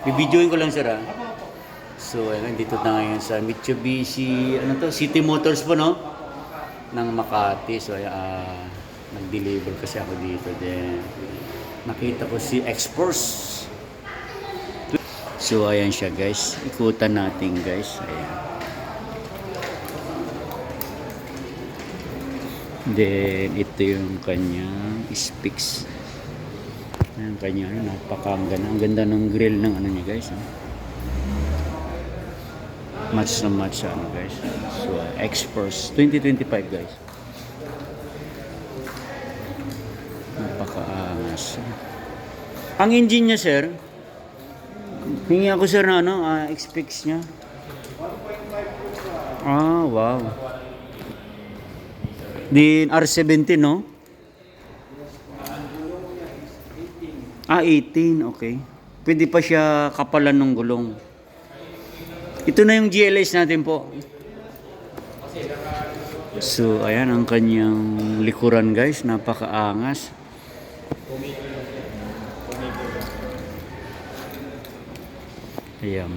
Bibidyoin ko lang sir ah. So, ayun, dito na ngayon sa Mitsubishi, ano to, City Motors po, no? Ng Makati. So, nag-deliver kasi ako dito. Then, nakita ko si X-Force. So, ayan siya, guys. Ikutan natin, guys. Ayan. Then, ito yung kanyang specs. Ayan, kanya, ang ganda ng grill ng ano niya, guys. Match na match ano guys. So X-Force 2025 guys. Napakaangas. Ang engine niya sir, hingi ako sir na ano, specs niya. Ah, wow. Din R17 no? 18, okay. Pwede pa siya kapalan ng gulong. Ito na yung GLS natin po. So, ayan ang kanyang likuran guys. Napakaangas. Ayan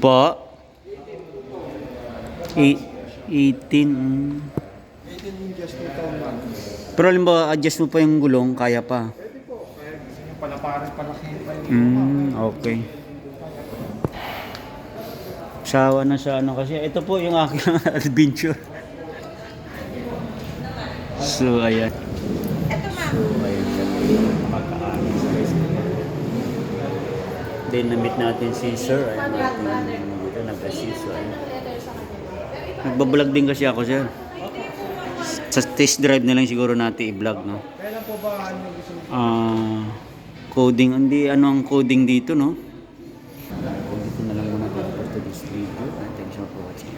po. 18. Just 2,000. Pero halimbawa, adjust mo pa yung gulong, kaya pa. Pwede po. Pala parang palaki pa yung Okay. Sawa na sa ano kasi. Ito po yung aking adventure. So, ayan. So, ayan siya po. Napakaangas guys. Then, na-meet natin si Sir. Ayan natin dito, nag-assist. So, ayan. Nagbablog din kasi ako, Sir. Sa test drive na lang siguro natin i-vlog, no? Kailan po ba ano gusto mo? Coding. Hindi, ano ang coding dito, no? Dito na lang muna tayo for today's video. Thanks for watching.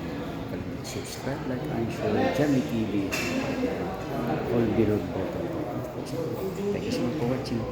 Subscribe, like, and share. Jamie TV. All below button. Thank you so much for watching.